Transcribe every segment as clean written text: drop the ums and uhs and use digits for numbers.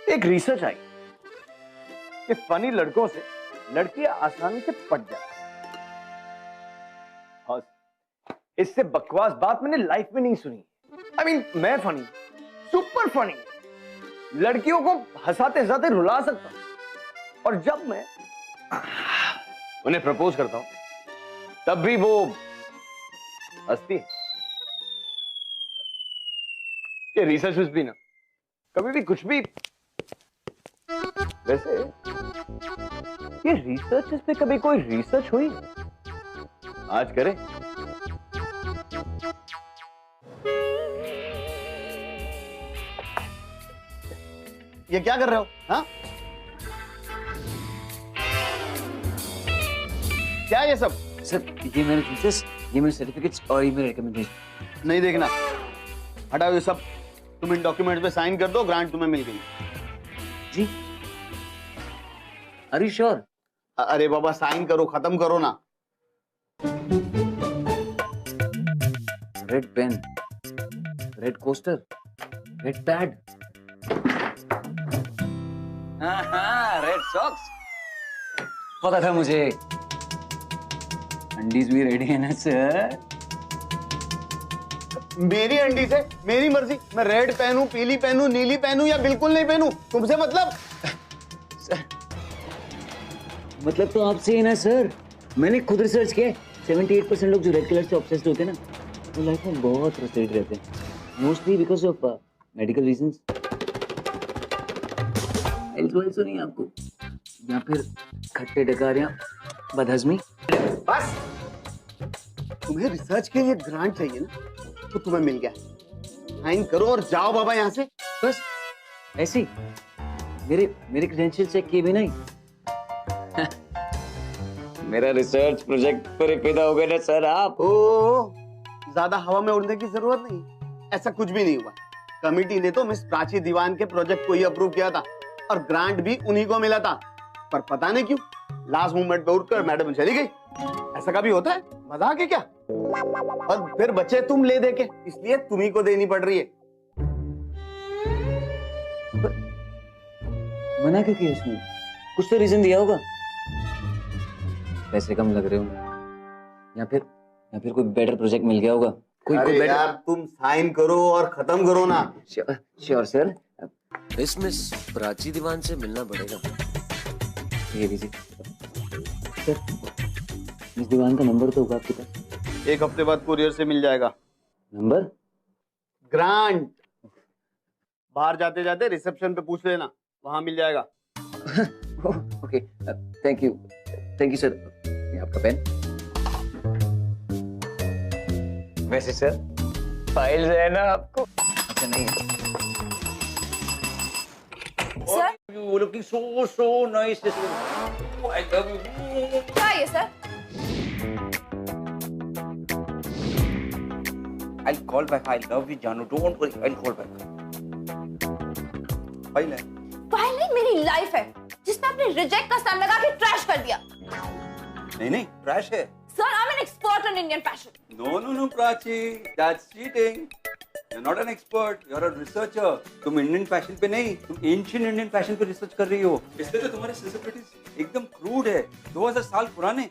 एक रिसर्च आई कि फनी लड़कों से लड़कियां आसानी से पट जाती हैं। इससे बकवास बात मैंने लाइफ में नहीं सुनी। I mean, मैं फनी, सुपर फनी, लड़कियों को हंसाते हंसाते रुला सकता हूं, और जब मैं उन्हें प्रपोज करता हूं तब भी वो हंसती है। ये रिसर्च भी ना कभी भी कुछ भी। वैसे ये रिसर्च पे कभी कोई रिसर्च हुई? आज करें? ये क्या कर रहे हो? हाँ, क्या ये सब? सर ये मेरे थीसिस, ये मेरे सर्टिफिकेट्स और ये मेरे रिकमेंडेशन। नहीं देखना, हटाओ ये सब। तुम इन डॉक्यूमेंट्स पे साइन कर दो, ग्रांट तुम्हें मिल गई। जी आर यू श्योर? अरे बाबा साइन करो, खत्म करो ना। Red pen, red coaster, red pad, हाँ रेड सॉक्स। पता था मुझे। अंडीज भी रेडी है ना सर? मेरी अंडी से मेरी मर्जी, मैं रेड पहनूं, पीली पहनूं, नीली पहनूं या बिल्कुल नहीं पहनूं, तुमसे मतलब? सर मतलब तो आपसे ही ना सर। मैंने खुद रिसर्च किया, 78% लोग जो रेड कलर से ऑब्सेस्ड होते हैं ना, वो लाइफ में बहुत फ्रस्ट्रेटेड रहते हैं, mostly because of medical reasons. Health नहीं आपको, या फिर खट्टे डकारियां, बदहजमी। बस तुम्हें रिसर्च के लिए ग्रांट चाहिए ना, तो तुम्हें मिल गया। साइन करो और जाओ बाबा यहाँ से। बस ऐसे ही मेरे क्रेडेंशियल चेक किए भी नहीं। मेरा रिसर्च प्रोजेक्ट पर ही पैदा हो गए ना सर आप। ओ, ज्यादा हवा में उड़ने की जरूरत नहीं, ऐसा कुछ भी नहीं हुआ। कमिटी ने तो मिस प्राची दीवान के प्रोजेक्ट को ही अप्रूव किया था और ग्रांट भी उन्हीं को मिला था, पर पता नहीं क्यों लास्ट मोमेंट पे उठकर मैडम चली गई। ऐसा कभी होता है? मजाक है क्या? और फिर बच्चे तुम ले दे के, इसलिए तुम्ही को देनी पड़ रही है। मना क्यों किया इसने? कुछ तो रीजन दिया होगा। पैसे कम लग रहे हो, या फिर कोई बेटर प्रोजेक्ट मिल गया होगा। कोई अरे बेटर। यार तुम साइन करो और खत्म करो ना। Sure sir. मिस प्राची दीवान से मिलना पड़ेगा। ये लीजिए सर, इस दीवान का नंबर तो होगा आपके पास? 1 हफ्ते बाद कुरियर से मिल जाएगा। नंबर? ग्रांट बाहर जाते जाते रिसेप्शन पे पूछ लेना, वहां मिल जाएगा। Okay thank you sir. ये आपका पेन। वैसे सर फाइल है ना आपको? अच्छा नहीं है sir. You looking so nice. Oh, I love you. क्या है sir? I'll call back. I love you, Janu. Don't worry. I'll call back. File है। फाइल नहीं, मेरी लाइफ है जिसमें आपने रिजेक्ट का साइन लगा के ट्रैश कर दिया। नहीं ट्रैश है। Sir I am an expert in Indian fashion. No, Prachi, that's cheating. You're not an expert, you're a researcher. तुम इंडियन फैशन पे नहीं, तुम एंशिएंट इंडियन फैशन पे रिसर्च कर रही हो। इसलिए तो तुम्हारी सेंसिबिलिटीज एकदम क्रूड है, 2000 साल पुराने।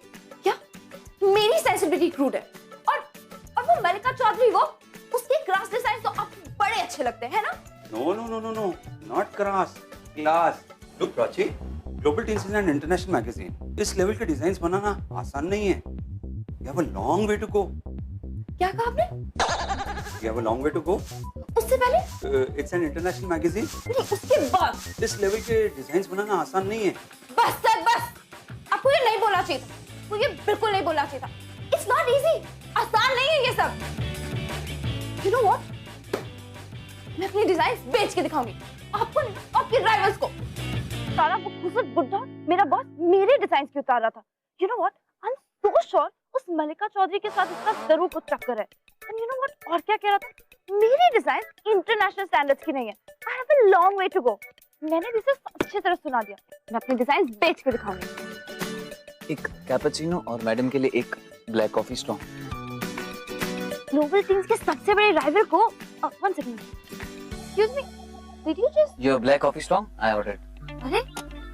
क्या मेरी सेंसिबिलिटी क्रूड है? और वो मलिका चौधरी, वो उसके क्रास डिजाइन तो आपको बड़े अच्छे लगते हैं ना? No, not crass, class. Look Prachi, Global Teens is an international magazine. इस लेवल के डिजाइन्स बनाना आसान नहीं है। You have a long way to go. क्या कहा आपने? You have a long way to go. उससे पहले? It's an international magazine. नहीं, उसके बाद। इस लेवल के डिजाइन्स बनाना आसान नहीं है। बस सर बस, आपको ये नहीं बोलना चाहिए था, आपको ये बिल्कुल नहीं बोलना चाहिए था। It's not easy, आसान नहीं है ये सब। You know what? मैं अपनी डिजाइन बेच के दिखाऊंगी आपको नहीं, आपके राइवल्स को। सारा वो खुद बुड्ढा मेरा बॉस मेरे डिजाइन क्यों उतार रहा था? You know what? I'm so sure उस मलिका चौधरी के साथ इसका जरूर कुछ चक्कर है। And you know what? और क्या कह रहा था? मेरी डिजाइन इंटरनेशनल स्टैंडर्ड्स की नहीं है। I have a long way to go. मैंने भी इसे अच्छी तरह सुना दिया। मैं अपनी डिजाइन बेच के दिखाऊंगी। एक कैपुचिनो और मैडम के लिए एक black coffee strong. Global teams के सबसे बड़े राइवल को One second. Excuse me. Did you just? Your black coffee strong? I ordered. अरे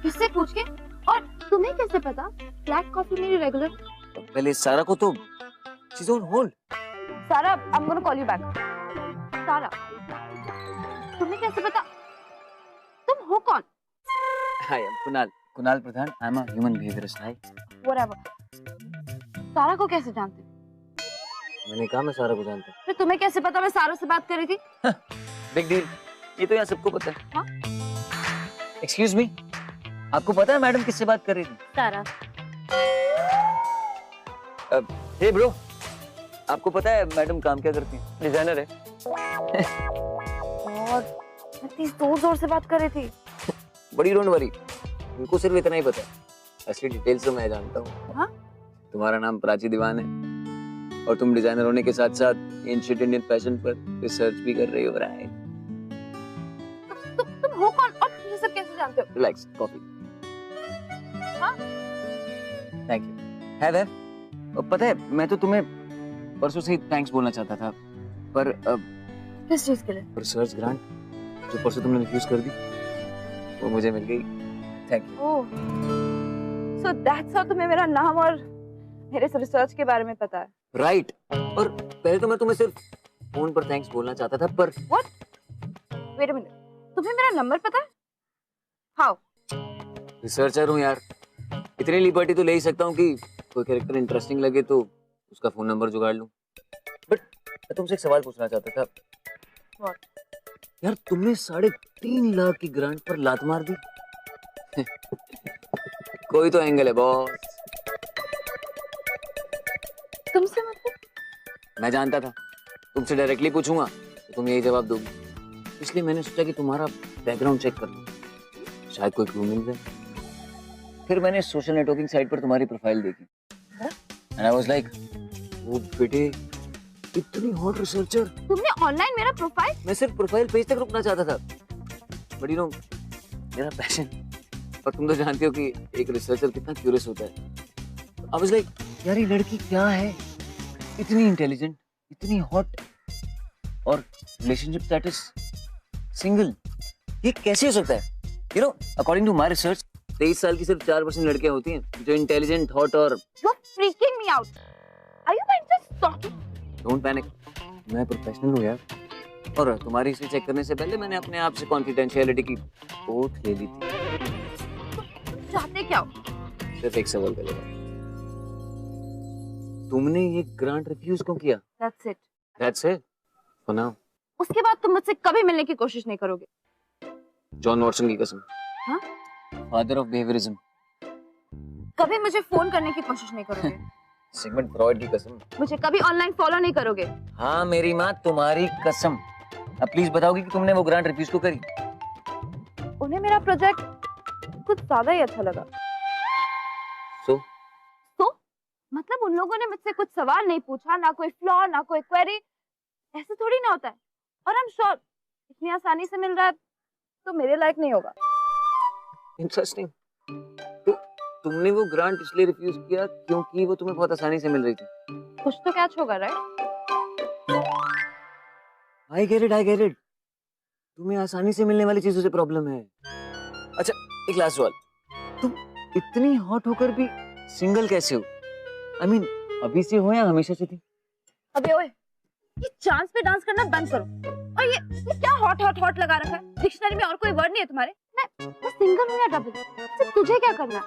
किससे पूछ के? और तुम्हें कैसे पता? Black coffee मेरी regular. पहले सारा को तो she's on hold. Sara, I'm gonna call you back. Sara, तुम्हें कैसे पता? तुम हो कौन? Hi, I'm Kunal. Kunal Pradhan. I'm a human behaviorist. Hi. Whatever. सारा को कैसे जानते? मैंने कहा मैं सारा को जानता हूँ. फिर तुम्हें कैसे पता मैं सारा से बात कर रही थी? Big deal. ये तो यहाँ सबको पता है. हाँ? Excuse me. आपको पता है मैडम किससे बात कर रही थी? सारा. हे ब्रो, आपको पता है मैडम काम क्या करती है? डिजाइनर है. और इतनी जोर-जोर से बात कर रही थी. बड़ी डोंट वरी, उनको सिर्फ इतना ही पता है. असली डिटेल्स तो मैं जानता हूँ. हाँ? तुम्हारा नाम प्राची दीवान है और तुम डिजाइनर होने के साथ साथ एंशिएंट इंडियन फैशन पर रिसर्च भी कर रही हो. राइट? तुम हो कौन और ये सब कैसे जानते हो? Relax, coffee. हाँ? Thank you. है पता है मैं तो तुम्हें परसों से ही थैंक्स बोलना चाहता था, पर किस चीज के लिए? रिसर्च ग्रांट जो परसों तुमने रिफ्यूज कर दी वो मुझे मिल गई. Thank you. Oh, so that's how तुम्हें मेरा नाम और मेरे रिसर्च के बारे में पता है. राइट. और पहले तो मैं तुम्हें सिर्फ फोन पर थैंक्स बोलना चाहता था, पर व्हाट? वेट अ मिनट, तुम्हें मेरा नंबर पता है? हाउ? रिसर्चर हूँ यार, इतनी लिबर्टी तो ले ही सकता हूँ कि कोई कैरेक्टर इंटरेस्टिंग लगे तो उसका फोन नंबर जुगाड़ लूं. बट मैं तुमसे एक सवाल पूछना चाहता था. What? यार तुमने 3.5 लाख की ग्रांट पर लात मार दी. कोई तो एंगल है बॉस. तुमसे मतलब? मैं जानता था तुमसे डायरेक्टली पूछूंगा तो तुम यही जवाब दोगी, इसलिए मैंने सोचा कि तुम्हारा बैकग्राउंड चेक कर लूं, शायद कोई क्लू मिल जाए. फिर मैंने सोशल नेटवर्किंग साइट पर तुम्हारी प्रोफाइल देखी एंड आई वाज लाइक, वो बेटे इतनी हॉट रिसर्चर. तुमने ऑनलाइन मेरा प्रोफाइल? मैं सिर्फ प्रोफाइल पेज तक रुकना चाहता था, बट यू नो मेरा पैशन, और तुम तो जानते हो कि एक रिसर्चर कितना क्यूरियस होता है. आई वाज लाइक यार ये लड़की क्या है, इतनी इंटेलिजेंट, इतनी हॉट और रिलेशनशिप स्टेटस सिंगल. ये कैसे हो सकता है? You know according to my research 23 साल की सिर्फ 4% लड़कियां होती हैं जो इंटेलिजेंट, हॉट और. You are freaking me out. Are you guys just talking? Don't panic, मैं प्रोफेशनल हूँ यार. और तुम्हारी हिस्ट्री चेक करने से पहले मैंने अपने आप से कॉन्फिडेंशियलिटी की ओथ ले ली थी. चाहते क्या हो? सिर्फ एक सवाल का जवाब. तुमने ये ग्रांट रिफ्यूज क्यों किया? That's it. That's it for now. उसके बाद तुम मुझसे कभी मिलने की कोशिश नहीं करोगे. जॉन वॉटसन की कसम. हाँ? Father of behaviourism. कभी मुझे फोन करने की कोशिश नहीं करोगे. सिगमंड फ्रॉइड की कसम. मुझे कभी ऑनलाइन फॉलो नहीं करोगे. हाँ मेरी माँ तुम्हारी कसम. अब प्लीज बताओगी कि तुमने वो ग्रांट रिफ्यूज क्यों करी? उन्हें मेरा प्रोजेक्ट कुछ ज्यादा ही अच्छा लगा. So? मतलब उन लोगों ने मुझसे कुछ सवाल नहीं पूछा, ना कोई फ्लॉ, ना कोई क्वेरी. ऐसे थोड़ी ना होता है. और आई एम श्योर इतनी आसानी से मिल रहा है तो मेरे लायक नहीं होगा. इंटरेस्टिंग. तो तुमने वो ग्रांट इसलिए रिफ्यूज किया क्योंकि वो तुम्हें बहुत आसानी से मिल रही थी. कुछ तो कैच होगा, राइट? I get it. तुम्हें आसानी से मिलने वाली चीजों से प्रॉब्लम है. अच्छा एक लास्ट सवाल, तुम इतनी हॉट होकर भी सिंगल कैसे हो? I mean, अभी से हो या हमेशा से थी? अबे ओए, ये चांस पे डांस करना बंद करो. और ये क्या हॉट लगा रखा है? डिक्शनरी में और कोई वर्ड नहीं है तुम्हारे? मैं सिंगल हूँ या डबल? सिर्फ तुझे क्या करना है?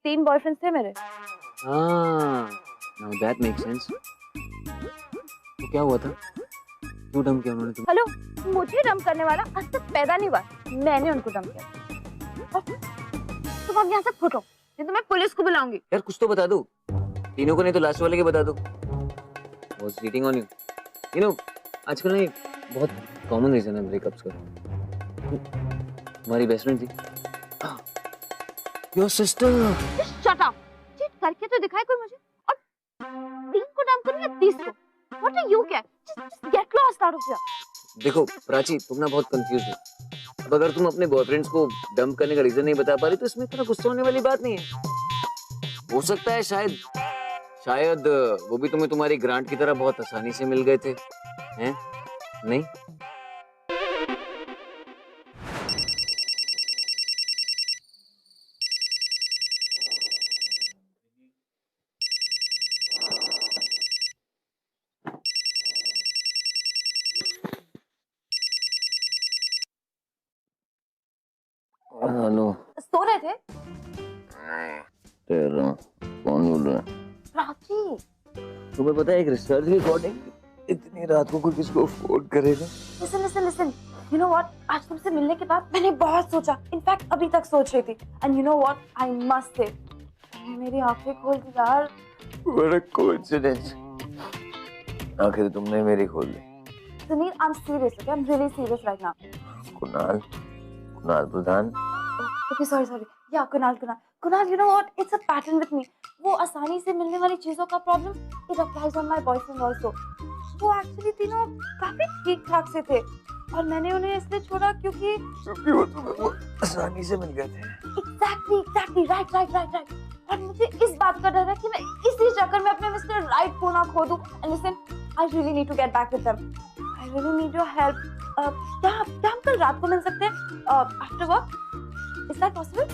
3 बॉयफ्रेंड्स थे मेरे. हाँ, now that makes sense. तो क्या हुआ था? क्यों डम किया उन्होंने तुम्हें? हेलो, मुझे डम करने वाला आज तक पैदा नहीं हुआ. मैंने उनको डम किया. और तुम अब यहाँ से फुटो, नहीं तो मैं पुलिस को बुलाऊंगी. यार कुछ तो बता दो. तीनों को नहीं तो लास्ट वाले के बता दो. Was cheating on you. You know, आजकल ना बहुत कॉमन रीजन है ब्रेकअप्स का. तुम्हारी बेस्ट फ्रेंड थी. Your sister. Just shut up. Cheat करके तो दिखाए कोई मुझे. और 3 को डम करूँ या 30 को? What are you क्या? Just get lost out of here. देखो प्राची, तुम ना बहुत कंफ्यूज हो. अब अगर तुम अपने बॉयफ्रेंड्स को डंप करने का रीजन नहीं बता पा रही तो इसमें इतना गुस्सा होने वाली बात नहीं है. हो सकता है शायद शायद वो भी तुम्हें तुम्हारी ग्रांट की तरह बहुत आसानी से मिल गए थे, हैं? नहीं? हेलो। सो रहे थे? तेरा कौन बोल रहा है? प्राची। तुम्हें पता है एक रिसर्च के अकॉर्डिंग इतनी रात को कोई किसको अफोर्ड करेगा? Listen, listen, listen. You know what? आज तुमसे मिलने के बाद मैंने बहुत सोचा. इनफैक्ट अभी तक सोच रही थी. And you know what? I must say, मेरी आंखें खोल दी यार. What a coincidence. आखिर तुमने मेरी खोल दी. Sunil, I'm serious. Okay, I'm really serious right now. Kunal Pradhan. Okay, sorry. Yeah, Kunal. Kunal, you know what? It's a pattern with me. वो आसानी से मिलने वाली चीजों का problem, it applies on my boyfriend also. वो actually तीनों काफी ठीक ठाक से थे और मैंने उन्हें इसलिए छोड़ा क्योंकि वो तुम्हें आसानी से मिल गए थे. Exactly, right. और मुझे इस बात का डर है कि मैं इसी चक्कर में अपने मिस्टर राइट को ना खो दूं. And listen, I really need to get back with them. I really need your help. क्या हम कल रात को मिल सकते हैं? After work? Is that possible?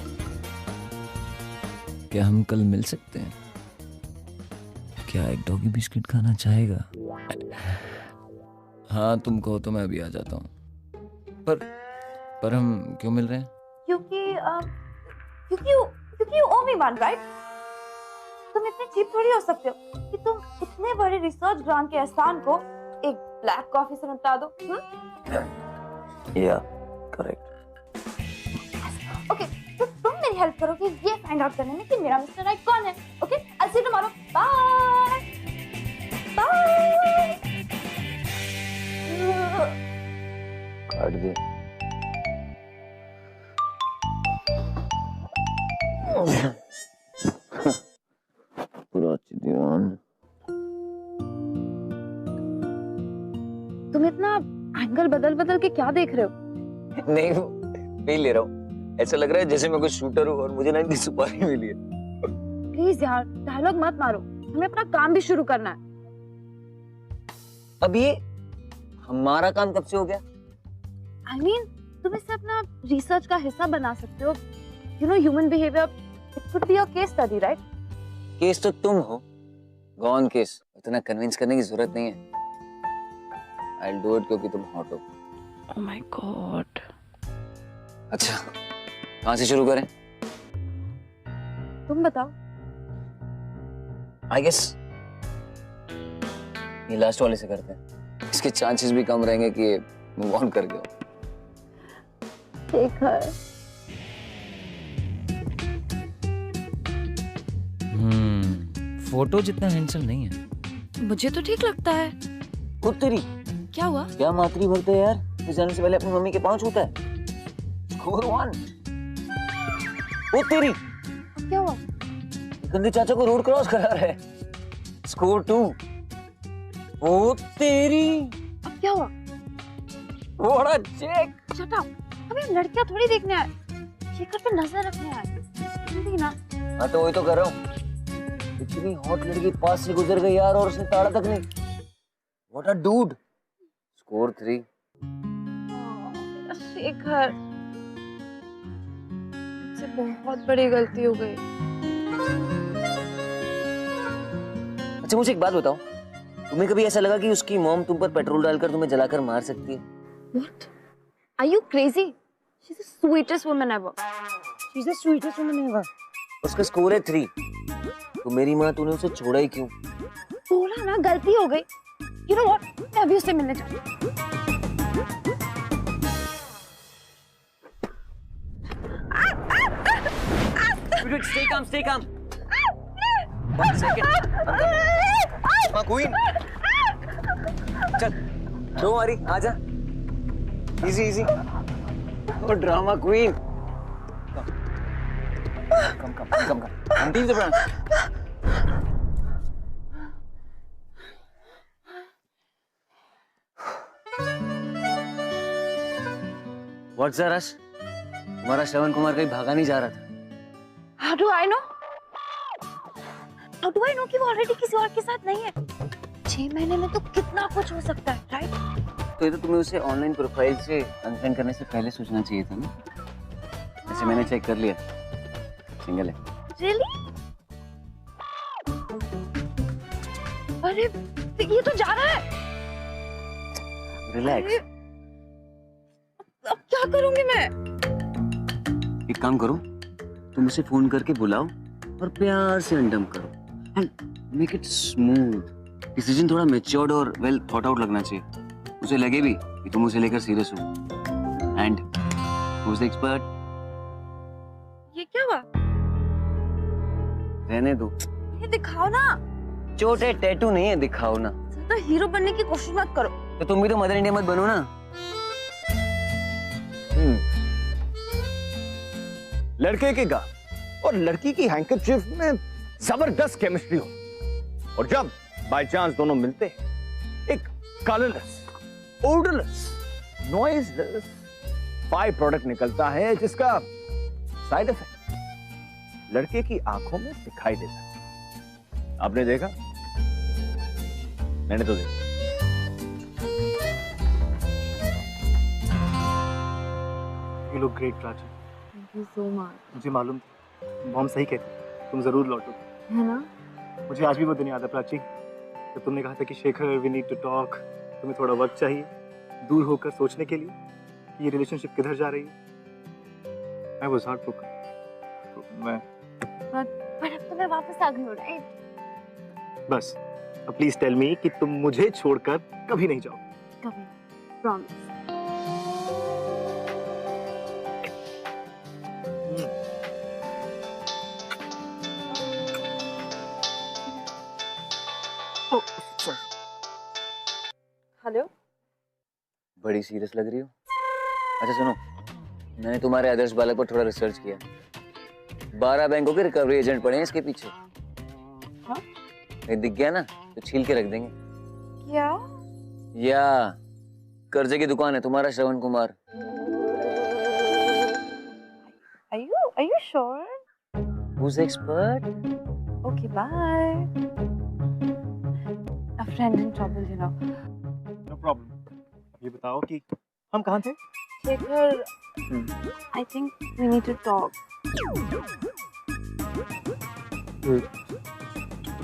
क्या हम कल मिल सकते हैं? क्या एक डॉगी बिस्किट खाना चाहेगा? हाँ, तुम कहो तो मैं अभी आ जाता हूँ. पर हम क्यों मिल रहे हैं? क्योंकि you owe me one, right? तुम इतने चीप थोड़ी हो सकते हो कि तुम इतने बड़े रिसर्च ग्रांट के एहसान को एक ब्लैक कॉफी से निपटा दो. या करेक्ट. ओके, तो तुम मेरी हेल्प करोगे ये फाइंड आउट करने में कि मेरा मिस्टर राइट कौन है. Okay, I'll see you tomorrow. Bye. काट दे. प्राची दीवान. तुम इतना एंगल बदल के क्या देख रहे हो? नहीं, फील ले रहा हूँ. ऐसा लग रहा है जैसे मैं कोई शूटर हूँ और मुझे ना इतनी सुपारी मिली है. प्लीज यार, डायलॉग मत मारो. हमें अपना काम भी शुरू करना है. अब ये हमारा काम कब से हो गया? I mean, तुम इसे अपना रिसर्च का हिस्सा बना सकते हो. You know, human behavior, it could be a case study, right? Case तो तुम हो. Gone case. इतना कन्विंस करने की जरूरत नहीं है. I'll do it क्योंकि तुम हॉट हो. Oh my God. अच्छा, कहाँ से शुरू करें? तुम बताओ. I guess ये लास्ट वाले से करते हैं. इसके चांसेस भी कम रहेंगे कि मूव ऑन कर गया. शेखर. फोटो जितना हैंडसम नहीं है. मुझे तो ठीक लगता है. खुद तेरी क्या हुआ? क्या मातरी भरते हैं यार. तू जाने से पहले अपनी मम्मी के पांव छूता है. स्कोर 1. वो तेरी क्या हुआ? गंदे चाचा को रोड क्रॉस करा रहा है. स्कोर 2. वो तेरी. अब क्या हुआ? बड़ा चेक. Shut up. हमें लड़कियां थोड़ी देखने आए, शेखर पे नजर रखने आए. समझी ना? हाँ तो वही तो कर रहा हूँ. इतनी हॉट लड़की पास से गुजर गई यार और उसने ताड़ा तक नहीं. What a dude. Score 3. Shekhar, मुझसे बहुत बड़ी गलती हो गई. अच्छा मुझे एक बात बताओ. तुम्हें कभी ऐसा लगा कि उसकी मॉम तुम पर पेट्रोल डालकर तुम्हें जलाकर मार सकती है? What? Are you crazy? She's the sweetest woman ever. She's the sweetest woman ever. उसका स्कोर है 3. तो मेरी माँ तूने उसे छोड़ा ही क्यों? थोड़ा ना गलती हो गई. You know what? मैं अभी उससे मिलने जाती हूँ. Stay calm. 1 second. हाँ क्वीन. चल. Don't worry. आजा. Easy. Oh drama queen. Come. Until the front. What's the rush? तुम्हारा श्रवण कुमार कहीं भागा नहीं जा रहा था. How do I know? How do I know कि वो ऑलरेडी किसी और के साथ नहीं है? 6 महीने में तो कितना कुछ हो सकता है, राइट? तो ये तो तुम्हें उसे ऑनलाइन प्रोफाइल से अनफ्रेंड करने से पहले सोचना चाहिए था ना। वैसे मैंने चेक कर लिया, सिंगल है। Really? अरे ये तो जा रहा है। रिलैक्स। अब क्या करूंगी मैं? एक काम करो, तुम उसे फोन करके बुलाओ और प्यार से अनडम्प करो and make it smooth. Decision थोड़ा मैच्योर्ड और वेल थॉट आउट लगना चाहिए। उसे लगे भी कि तुम उसे लेकर सीरियस हो। And who is the expert? ये क्या हुआ? रहने दो, ये दिखाओ ना। छोटे टैटू नहीं है, दिखाओ ना। ज्यादा हीरो बनने की कोशिश मत करो। तो तुम भी तो मदर इंडिया मत बनो ना। लड़के के गा और लड़की की हैंकरचिफ में जबरदस्त केमिस्ट्री हो, और जब बाय चांस दोनों मिलते हैं, एक colourless, odourless, noiseless by product निकलता है जिसका साइड इफेक्ट लड़के की आंखों में दिखाई देता है। आपने देखा? मैंने तो देखा। You look great, Prachi. Thank you so much. मुझे मालूम था मॉम सही कहती, तुम जरूर लौटोगे। है ना? मुझे आज भी वो दिन याद है प्राची, जब तुमने कहा था कि Shekhar we need to talk, तुम्हें थोड़ा वक्त चाहिए दूर होकर सोचने के लिए कि ये रिलेशनशिप किधर जा रही है। I was heartbroken। तो मैं पर अब तो मैं वापस आ गई हूँ, राइट? बस अब प्लीज टेल मी कि तुम मुझे छोड़कर कभी नहीं जाओगे। कभी, प्रॉमिस। हेलो? बड़ी सीरियस लग रही हो। अच्छा सुनो, मैंने तुम्हारे आदर्श बालक पर थोड़ा रिसर्च किया। 12 बैंकों के रिकवरी एजेंट पड़े हैं इसके पीछे। हाँ? ये दिख गया ना तो छील के रख देंगे। क्या? या कर्जे की दुकान है तुम्हारा Shravan Kumar. Are you sure? Who's the expert? Okay, bye. A friend in trouble, you know. No problem. ये बताओ कि हम कहाँ थे? Shekhar, I think we need to talk.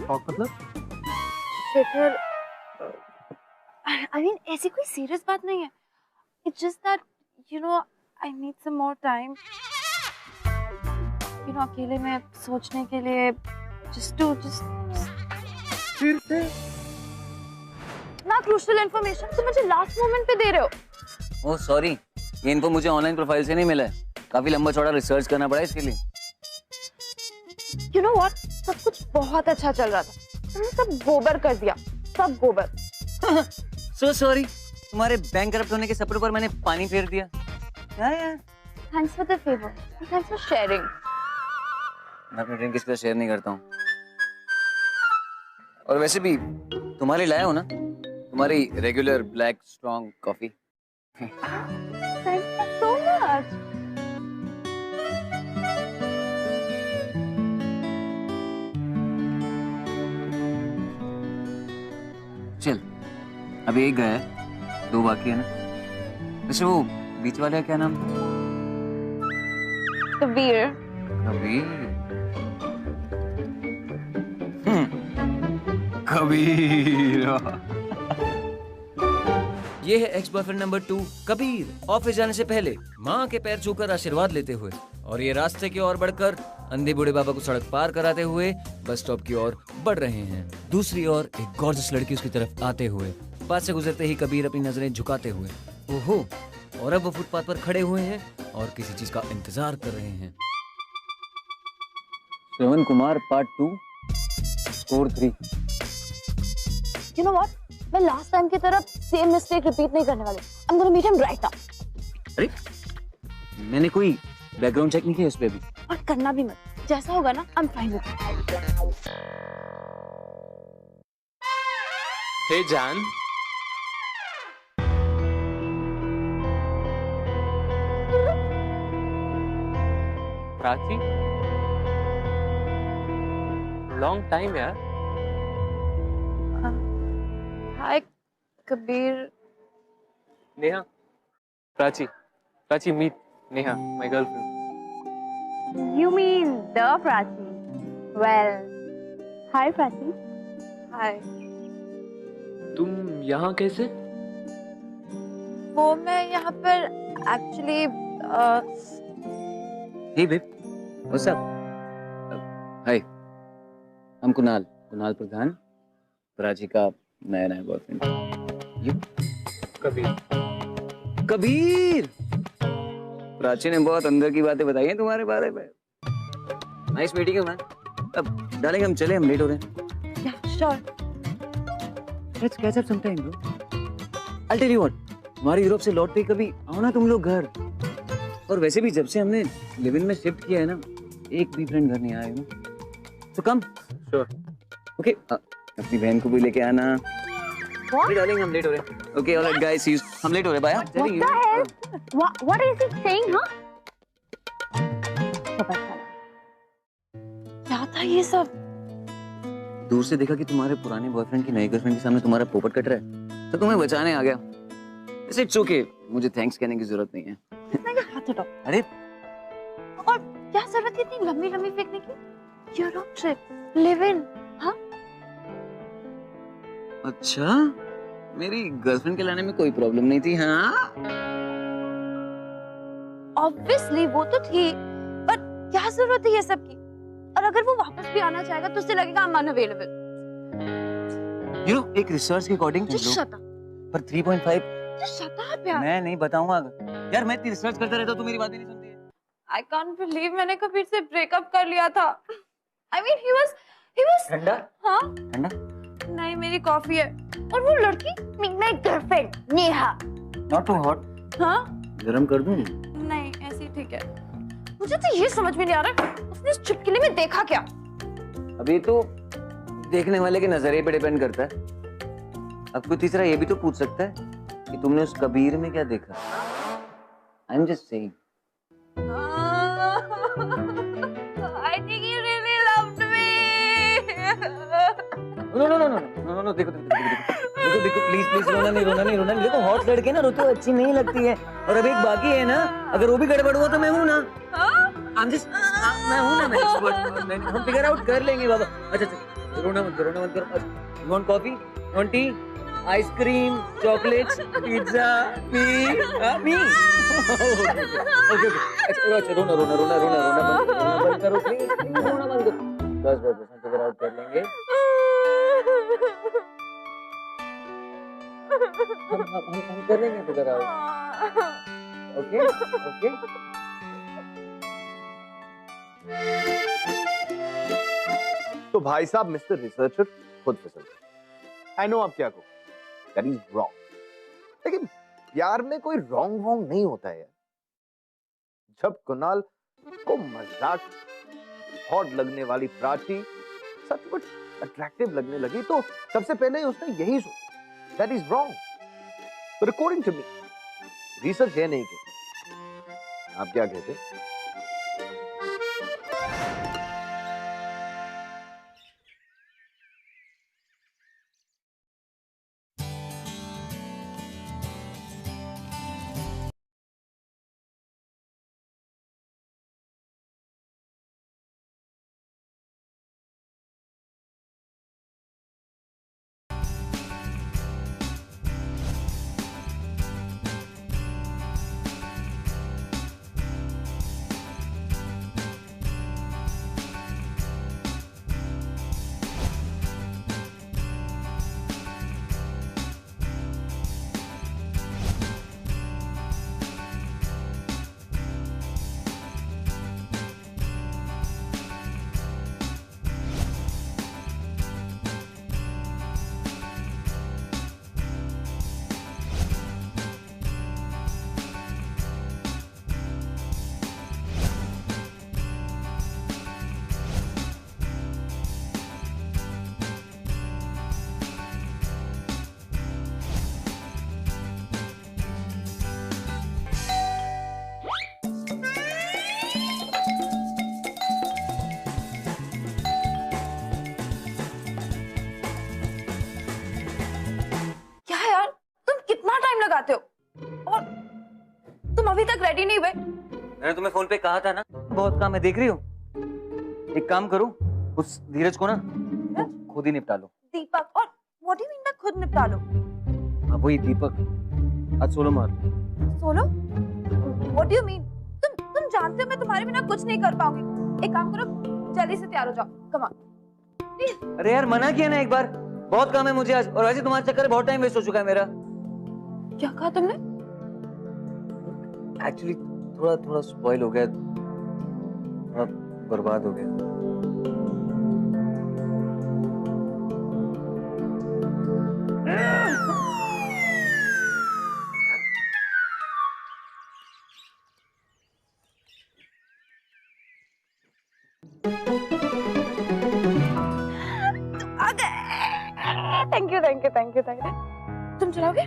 Talk मतलब? Shekhar, I mean, ऐसी कोई serious बात नहीं है. It's just that, you know, I need some more time. You know, अकेले में सोचने के लिए, just फिर से? ना crucial information तो मुझे last moment पे दे रहे हो. ओह सॉरी, ये इन्फो मुझे ऑनलाइन प्रोफाइल से नहीं मिला है। काफी लंबा चौड़ा रिसर्च करना पड़ा इसके लिए। You know what? सब कुछ बहुत अच्छा चल रहा था. तुमने सब गोबर कर दिया. सब गोबर. सो सॉरी, तुम्हारे बैंक करप्ट होने के सपनों पर मैंने पानी फेर दिया। क्या यार? Thanks for the favor. And thanks for sharing. मैं अपने ड्रिंक किसी के साथ शेयर नहीं करता हूँ। और वैसे भी तुम्हारे लाया हो ना, तुम्हारी regular black strong coffee. Thank you so much. चल, अभी एक गया है, 2 बाकी है ना। वैसे वो बीच वाले का क्या नाम था? Kabir. कबीर। कबीर। ये है ex boyfriend number 2 Kabir. Office जाने से पहले माँ के पैर छूकर आशीर्वाद लेते हुए और ये रास्ते की ओर बढ़कर अंधे बूढ़े बाबा को सड़क पार कराते हुए बस स्टॉप की ओर बढ़ रहे हैं। दूसरी ओर एक गॉर्जियस लड़की उसकी तरफ आते हुए, पास से गुजरते ही कबीर अपनी नजरें झुकाते हुए, ओहो, और अब वो फुटपाथ पर खड़े हुए हैं और किसी चीज का इंतजार कर रहे हैं। Shravan Kumar part 2 score 3। You know what? मैं लास्ट टाइम की तरह सेम मिस्टेक रिपीट नहीं करने वाली. I'm gonna meet him right now. अरे मैंने कोई बैकग्राउंड चेक नहीं किया उस पे भी। और करना भी मत. जैसा होगा ना, I'm fine with it. हे जान, प्राची, लॉन्ग टाइम यार. हाय Kabir. Neha. Prachi. Prachi, meet Neha, my girlfriend. You mean the Prachi? Well, hi Prachi. Hi. तुम यहाँ कैसे? वो मैं यहाँ पर actually Hey babe, what's up? Hi, I'm Kunal प्रधान, प्राची का नया बॉयफ्रेंड. You? कबीर. प्राची ने बहुत अंदर की बातें बताई हैं तुम्हारे बारे में. Nice meeting you man. अब डालेंगे, हम चले, हम लेट हो रहे हैं. yeah, sure. Let's catch up sometime, bro. I'll tell you what. हमारे यूरोप से लौटते ही कभी आओ ना तुम लोग घर. और वैसे भी जब से हमने लिव इन में शिफ्ट किया है ना, एक भी फ्रेंड घर नहीं आया ना. तो कम. Sure. ओके, अपनी बहन को भी लेके आना. अभी डालेंगे, हम लेट हो रहे हैं. Okay, alright guys, see you. हम लेट हो रहे हैं. Bye. What the hell? What is he saying, huh? क्या था ये सब? दूर से देखा कि तुम्हारे पुराने बॉयफ्रेंड की नई गर्लफ्रेंड के सामने तुम्हारा पोपट कट रहा है, तो तुम्हें बचाने आ गया. वैसे इट्स ओके, मुझे थैंक्स कहने की जरूरत नहीं है. हाथ हटाओ. अरे और क्या जरूरत है इतनी लंबी लंबी फेंकने की? Europe trip, live in. हाँ, अच्छा, मेरी गर्लफ्रेंड के लाने में कोई प्रॉब्लम नहीं थी. हाँ, ऑब्वियसली वो तो थी, पर क्या जरूरत है ये सब की? और अगर वो वापस भी आना चाहेगा तो उससे लगेगा I'm unavailable. यू नो, एक रिसर्च के अकॉर्डिंग Just shut up. पर 3.5. Just shut up यार. मैं नहीं बताऊंगा. यार मैं इतनी रिसर्च करता रहता हूँ, तू मेरी बात ही नहीं सुनती है. I can't believe मैंने कबीर से ब्रेकअप कर लिया था. I mean he was ठंडा. हाँ? ठंडा. नहीं, मेरी कॉफी है. और वो लड़की मेरी girlfriend Neha. Not too hot. हाँ? गरम कर दूं? नहीं, ऐसे ही ठीक है. मुझे तो ये समझ में नहीं आ रहा उसने इस चुटकुले में देखा क्या. अभी तो देखने वाले के नजरिए पे डिपेंड करता है. अब कोई तीसरा ये भी तो पूछ सकता है कि तुमने उस कबीर में क्या देखा. I am just saying. I think he really loved me. No, देखो प्लीज रोना नहीं. देखो हॉट लड़के ना रोते अच्छी नहीं लगती है. और अब एक बाकी है ना, अगर वो भी गड़बड़ हुआ तो मैं हूँ ना. मैं हूँ ना, मैं एक्सपर्ट. हम फिगर आउट कर लेंगे बाबा. अच्छा, रोना मत करो. You want coffee, you want T, ice cream, chocolates, pizza, me. Okay. अच्छा, रोना बंद करो प्लीज. रोना बंद करो. बस हम फिगर आउट कर लेंगे. हम कर लेंगे फिगर आउट. ओके. तो भाई साहब, मिस्टर रिसर्चर खुद फिसल गए. आई नो आप क्या कहो. That is wrong. लेकिन प्यार में कोई रॉन्ग नहीं होता है यार. जब कुणाल को मजाक हॉट लगने वाली प्राची सचमुच अट्रैक्टिव लगने लगी, तो सबसे पहले उसने यही सोचा. That is wrong. But according to me, research ये नहीं कहती. आप क्या कहते? और तुम अभी तक रेडी नहीं हुए? मैंने तुम्हें फोन पे कहा था ना, बहुत काम है, देख रही हो। एक काम करो, उस धीरज को ना तुम खुद ही निपटा लो। दीपक? और व्हाट डू यू मीन मैं खुद निपटा लूं? हाँ वही दीपक, आज सोलो मार। Solo? What do you mean? तुम जानते हो मैं तुम्हारे बिना कुछ नहीं कर पाऊंगी। एक काम करो, जल्दी से तैयार हो जाओ, कम ऑन प्लीज। अरे यार मना किया ना एक बार, बहुत काम है मुझे आज, और वैसे तुम्हारे चक्कर में बहुत टाइम वेस्ट हो चुका है मेरा। क्या कहा तुमने? एक्चुअली थोड़ा स्पॉइल हो गया, थोड़ा बर्बाद हो गया। Thank you thank you thank you thank you. तुम चलाओगे?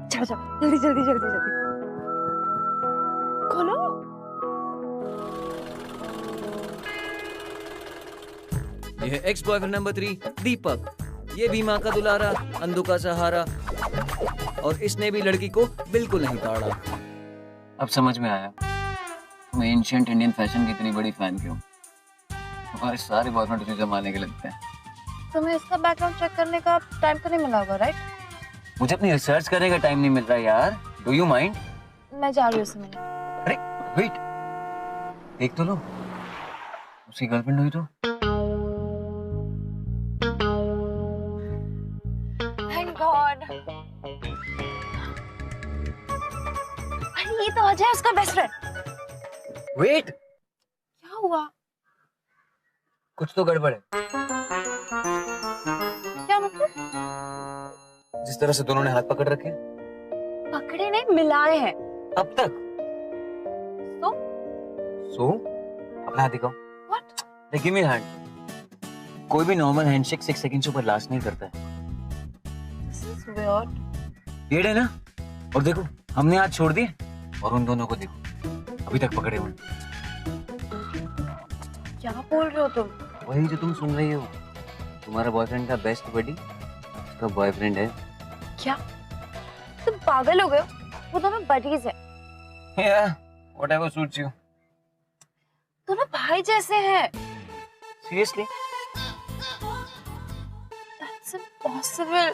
चलो चलो जल्दी जल्दी जल्दी जल्दी खोलो। यह एक्स बॉयफ्रेंड नंबर 3 दीपक, ये भी माँ का दुलारा, अंधों का सहारा, और इसने भी लड़की को बिल्कुल नहीं ताड़ा। अब समझ में आया तुम एंशिएंट इंडियन फैशन की इतनी बड़ी फैन क्यों। तुम्हारे सारे बॉयफ्रेंड तुझे जमाने के लगते हैं। तुम्हें इसका बैकग्राउंड चेक करने का टाइम तो नहीं मिला होगा, राइट? मुझे अपनी रिसर्च करने का टाइम नहीं मिल रहा यार, डू यू माइंड? मैं जा रही हूँ उससे मिलने। अरे वेट, देख तो लो, उसकी गर्लफ्रेंड हुई तो। Thank God. अरे ये तो अजय, उसका बेस्ट फ्रेंड। वेट, क्या हुआ? कुछ तो गड़बड़ है। क्या मतलब? जिस तरह से दोनों ने हाथ पकड़ रखे, पकड़े नहीं, मिलाए हैं अब तक। तो सो अपना हाथ दिखाओ। व्हाट? Give me hand. कोई भी नॉर्मल हैंडशेक 6 सेकंड से ऊपर लास्ट नहीं करता है। This is weird. ये है ना, और देखो हमने हाथ छोड़ दिए, और उन दोनों को देखो अभी तक पकड़े हुए। क्या बोल रहे हो तुम? वही जो तुम सुन रही हो, तुम्हारा बॉयफ्रेंड का बेस्ट बडी उसका बॉयफ्रेंड है। क्या तुम पागल हो गए हो? वो दोनों बडीज है। Yeah, whatever suits you. दोनों भाई जैसे हैं। Seriously? That's impossible.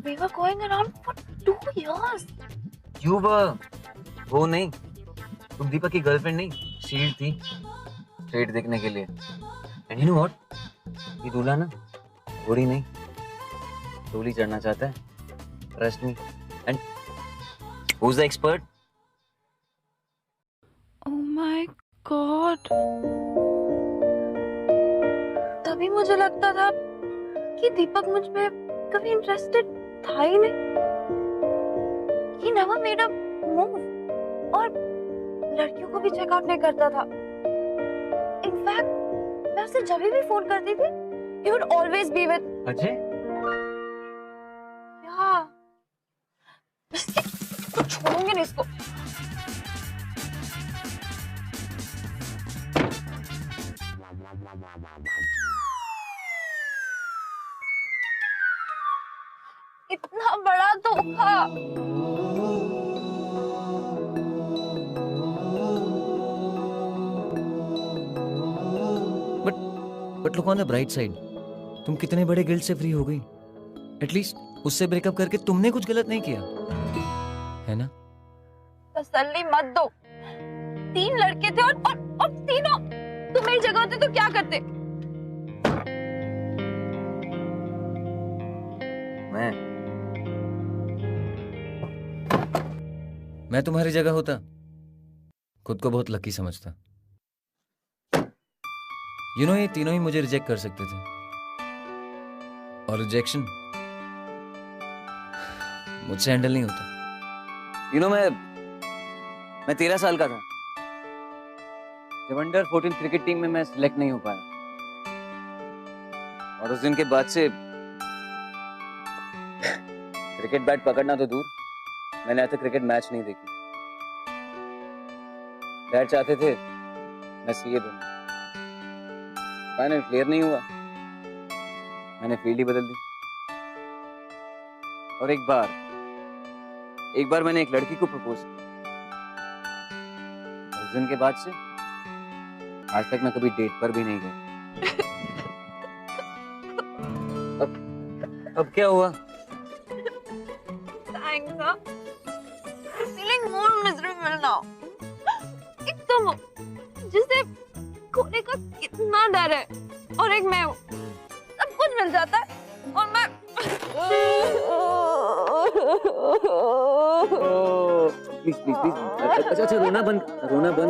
We were going around for 2 years. You were. वो नहीं, तुम दीपक की गर्लफ्रेंड नहीं, शील्ड थी, ट्रेड देखने के लिए। And you know what? ये दूल्हा ना घोड़ी नहीं, डोली चढ़ना चाहता है। Trust me. And who's the expert? Oh my God. तभी मुझे लगता था कि दीपक मुझ में कभी इंटरेस्टेड था ही नहीं। He never made a move. और लड़कियों को भी चेकआउट नहीं करता था। इनफैक्ट मैं उसे जब भी फोन करती थी, he would always be with Ajay? Yeah. तो छोड़ूंगी नहीं इसको। इतना बड़ा धोखा। But look on the bright side, तुम कितने बड़े गिल्ट से फ्री हो गई। एटलीस्ट उससे ब्रेकअप करके तुमने कुछ गलत नहीं किया, है ना? तसल्ली मत दो। 3 लड़के थे और तीनों तुम मेरी जगह होते तो क्या करते? मैं तुम्हारी जगह होता खुद को बहुत लकी समझता। ये तीनों ही मुझे रिजेक्ट कर सकते थे, और रिजेक्शन मुझसे हैंडल नहीं होता। मैं 13 साल का था जब अंडर 14 क्रिकेट टीम में मैं सिलेक्ट नहीं हो पाया, और उस दिन के बाद से क्रिकेट बैट पकड़ना तो दूर, मैंने आज तक क्रिकेट मैच नहीं देखी। डैड चाहते थे मैं सीए बनूं, फाइनल क्लियर नहीं हुआ, मैंने फील्ड ही बदल दी। और एक बार एक बार मैंने एक लड़की को प्रपोज किया, उस दिन के बाद से आज तक मैं कभी डेट पर भी नहीं गया। अब क्या हुआ? Thanks, huh? I'm feeling more miserable now. एक तुम हो, जिसे खोने का कितना डर है, और एक मैं हूँ, सब कुछ मिल जाता है, और मैं प्लीज प्लीज प्लीज, अच्छा रोना बंद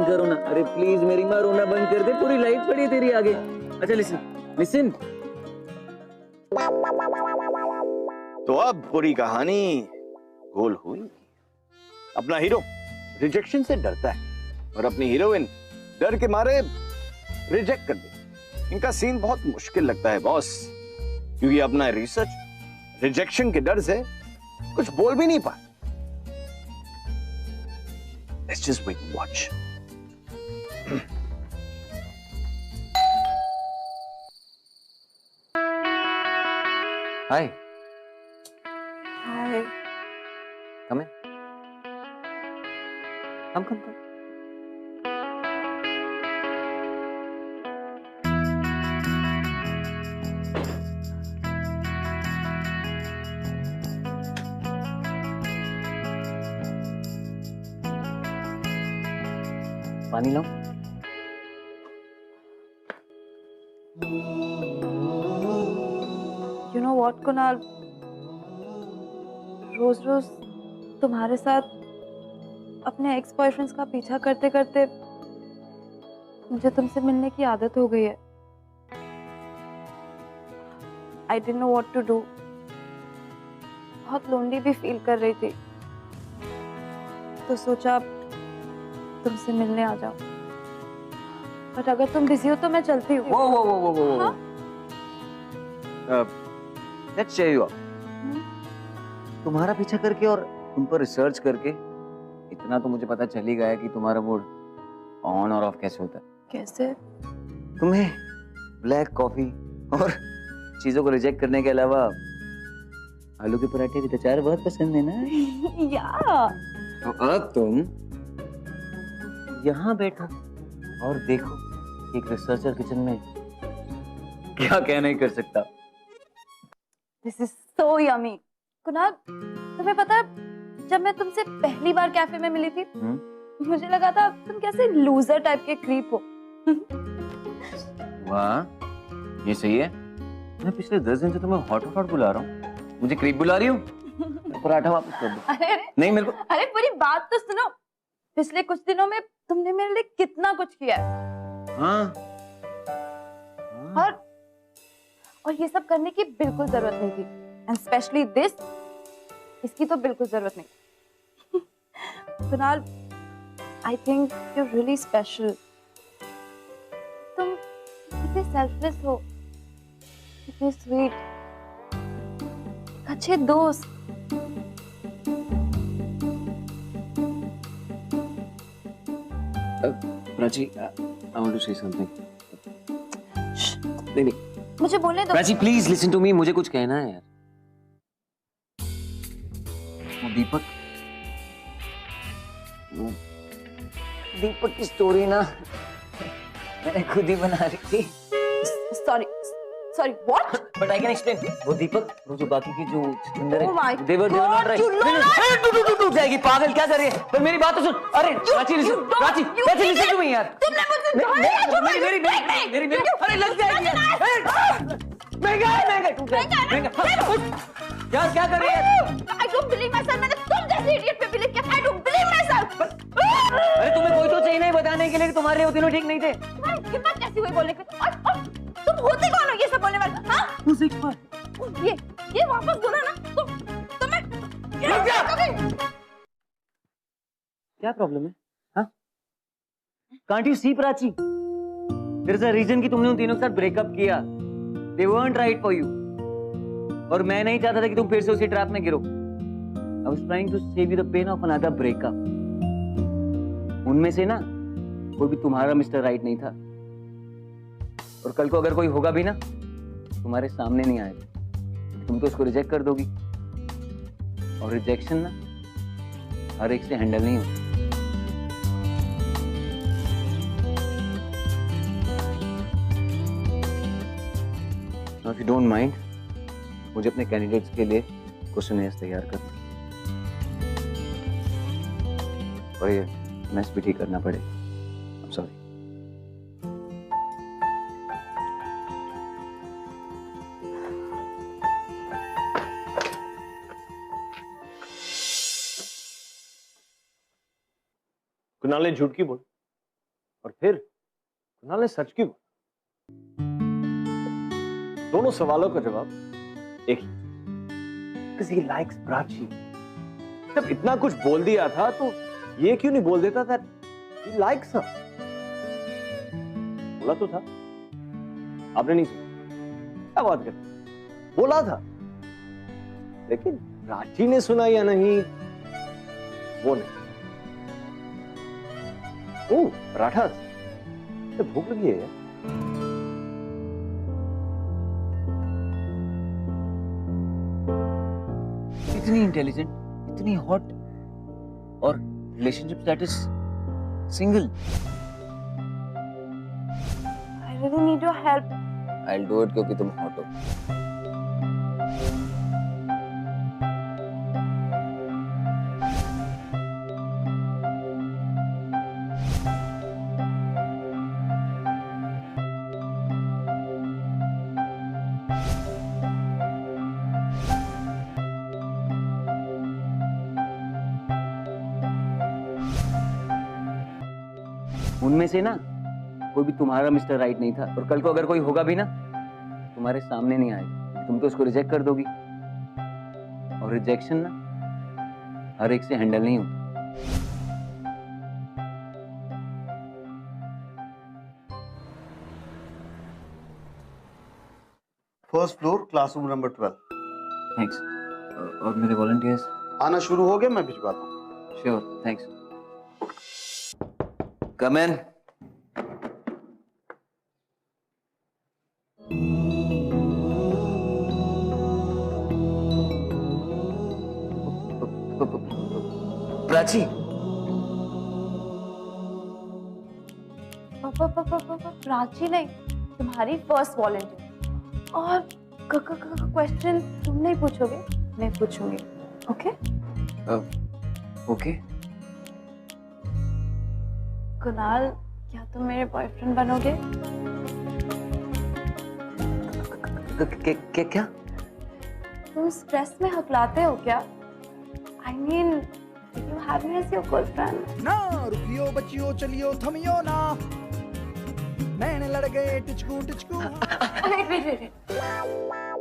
करो ना। अरे प्लीज मेरी माँ, रोना बंद कर दे, पूरी लाइफ पड़ी है तेरी आगे। अच्छा लिसन। तो अब पूरी कहानी गोल हुई। अपना हीरो रिजेक्शन से डरता है और अपनी हीरोइन डर के मारे रिजेक्ट कर देती। इनका सीन बहुत मुश्किल लगता है बॉस, क्योंकि अपना रिसर्च रिजेक्शन के डर से कुछ बोल भी नहीं पाए। Let's just wait and watch. Hi. Hi. Come in. Come. पानी लाओ। You know what, Kunal? रोज तुम्हारे साथ अपने एक्स बॉयफ्रेंड्स का पीछा करते करते मुझे तुमसे मिलने की आदत हो गई है। I didn't know what to do. बहुत लोनली भी फील कर रही थी, तो सोचा तुमसे मिलने आ जाओ। बट अगर तुम बिजी हो तो मैं चलती हूँ। वो लेट्स चेयर यू अप। तुम्हारा पीछा करके और तुम पर रिसर्च करके इतना तो मुझे पता चल ही गया है कि तुम्हारा मूड ऑन और ऑफ कैसे होता है। कैसे? तुम्हें ब्लैक कॉफी और चीजों को रिजेक्ट करने के अलावा आलू के पराठे भी तो अचार बहुत पसंद है ना? या। तो अब तुम यहाँ बैठा और देखो एक रिसर्चर किचन में क्या क्या नहीं कर सकता। This is so yummy. Kunal, तुम्हें पता है जब मैं तुमसे पहली बार कैफे में मिली थी, मुझे लगा था तुम कैसे लूजर टाइप के क्रीप हो। वाह, ये सही है। मैं पिछले 10 दिन से तुम्हें हॉट बुला रहा हूँ, मुझे क्रीप बुला रही हूँ। पराठा वापस कर दो। अरे नहीं मेरे को। अरे पूरी बात तो सुनो। पिछले कुछ दिनों में तुमने मेरे लिए कितना कुछ किया है। हाँ। और ये सब करने की बिल्कुल जरूरत नहीं थी। एंड स्पेशली इसकी तो बिल्कुल जरूरत नहीं। Kunal, I think you are really special. तुम कितने सेल्फलेस हो, कितने स्वीट, अच्छे दोस्त। Prachi, I want to say something. नहीं, मुझे बोलने दो। Prachi please listen to me, मुझे कुछ कहना है यार। वो दीपक की स्टोरी ना मैंने खुद ही बना रही थी। Sorry, what? But I can explain. वो दीपक, वो जो बाकी की जो अंदर है, Oh my they were not right. टूट जाएगी, पागल क्या कर रही है? पर मेरी बात तो सुन। अरे प्राची listen to me यार। तुमने मुझसे मेरी अरे लग जाएगी यार। महंगा टूट जाएगा। क्या कर रही है? I don't believe myself. मैंने तुम जैसे idiot पे believe किया। I don't believe myself. अरे तुम्हें कोई तो चाहिए नहीं बताने के लिए कि तुम्हारे वो तीनों ठीक नहीं थे। तुम्हारी हिम्मत कैसी हुई बोलने की? और तुम होते कौन हो ये सब बोलने वाले? हाँ? ये वापस बोलो ना। तुम्हें क्या प्रॉब्लम है? हाँ? Can't you see Prachi? There is a reason कि तुमने उन तीनों के साथ ब्रेकअप किया। They weren't right for you. और मैं नहीं चाहता था कि तुम फिर से उसी ट्रैप में गिरो। I was trying to save you the pain of another breakup. उनमें से ना कोई भी तुम्हारा मिस्टर राइट नहीं था। और कल को अगर कोई होगा भी ना, तुम्हारे सामने नहीं आएगा, तुम तो उसको रिजेक्ट कर दोगी। और रिजेक्शन ना हर एक से हैंडल नहीं होता। इफ यू डोंट माइंड, मुझे अपने कैंडिडेट्स के लिए क्वेश्चन तैयार करना और ये मैथ्स भी ठीक करना पड़ेगा। I'm sorry. कुणाल ने झूठ क्यों बोला और फिर कुणाल ने सच क्यों बोला? दोनों सवालों का जवाब एक ही, because he likes प्राची। जब इतना कुछ बोल दिया था तो ये क्यों नहीं बोल देता that he likes her? बोला तो था, आपने नहीं सुना। क्या बात करते? बोला था, लेकिन प्राची ने सुना या नहीं वो नहीं। ओह, पराठा, तो भूख लगी है यार। इतनी इंटेलिजेंट, इतनी हॉट और relationship status single. I really need your help. I'll do it क्योंकि तुम हॉट हो। उनमें से ना कोई भी तुम्हारा मिस्टर राइट नहीं था, और कल को अगर कोई होगा भी ना तुम्हारे सामने नहीं आएगा, तुम तो उसको रिजेक्ट कर दोगी। और रिजेक्शन ना हर एक से हैंडल नहीं होता। First floor, classroom number 12। Thanks. और मेरे वॉलंटियर्स आना शुरू हो गया, मैं भिजवाता हूँ। Sure, thanks. Come in. Prachi, Prachi नहीं, तुम्हारी फर्स्ट वॉलंटियर। और क्वेश्चन तुम नहीं पूछोगे, मैं पूछूंगी। ओके? ओके। कुणाल, क्या तुम मेरे बॉयफ्रेंड बनोगे? क्या? तुम स्ट्रेस में हकलाते हो क्या? I mean, you have me as your girlfriend. ना रुकियो बच्चियो चलियो थमियो ना, नैन लड़ गए टिचकू टिचकू। Wait.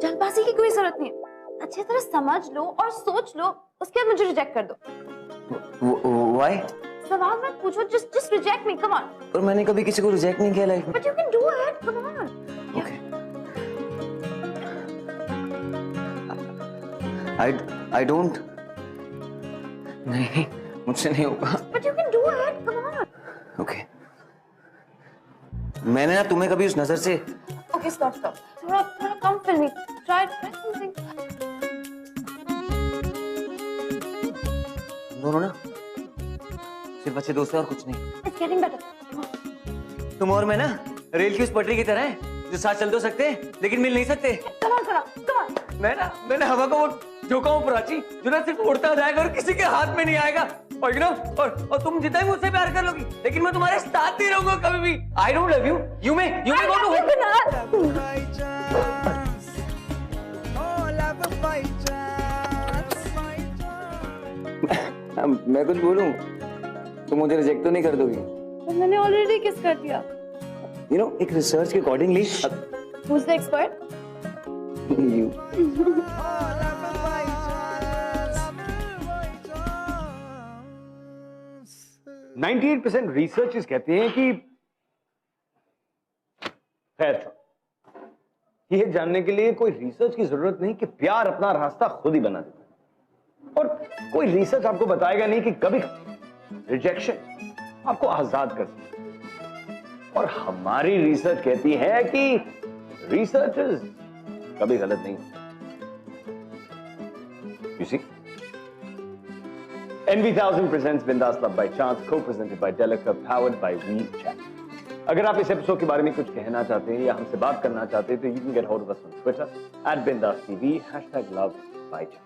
जल्दबाजी की कोई जरूरत नहीं है। अच्छी तरह समझ लो और सोच लो, उसके बाद मुझे रिजेक्ट कर दो। Why? सवाल मत पूछो, just reject me, come on. पर मैंने कभी किसी को रिजेक्ट नहीं किया लाइफ में। But you can do it, come on. Okay. I don't. नहीं, मुझसे नहीं होगा। But you can do it, come on. Okay. मैंने ना तुम्हें कभी उस नजर से। Okay, stop. थोड़ा कम फिल्मी। Try something. दोनों ना सिर्फ अच्छे दोस्त हैं और कुछ नहीं। It's getting better. तुम और मैं ना रेल की उस पटरी की तरह हैं जो साथ चल तो सकते हैं लेकिन मिल नहीं सकते। Come on. मैंने हवा को वो झोंका हूँ प्राची, जो ना सिर्फ उड़ता जाएगा और किसी के हाथ में नहीं आएगा। और यू नो, और तुम जितना ही मुझसे प्यार कर लोगी, लेकिन मैं तुम्हारे साथ नहीं रहूंगा कभी भी। I don't love you. You may go to home. By chance, oh love by chance, by chance. मैं कुछ बोलूं तुम मुझे रिजेक्ट तो नहीं कर दोगी? तो मैंने ऑलरेडी किस कर दिया। यू नो, एक रिसर्च के accordingly Who's the expert? you 98% researchers कहते हैं कि खैर छोड़ो, ये जानने के लिए कोई रिसर्च की जरूरत नहीं कि प्यार अपना रास्ता खुद ही बना देता है, और कोई रिसर्च आपको बताएगा नहीं कि कभी रिजेक्शन आपको आजाद कर सकता है। और हमारी रिसर्च कहती है कि रिसर्चर्स कभी गलत नहीं होते। You see? NV1000 presents Bindas Love by Chance, co-presented by Delica, powered by WeChat. अगर आप इस एपिसोड के बारे में कुछ कहना चाहते हैं या हमसे बात करना चाहते हैं तो you can get hold of us on Twitter @BindasTV #LoveByChance.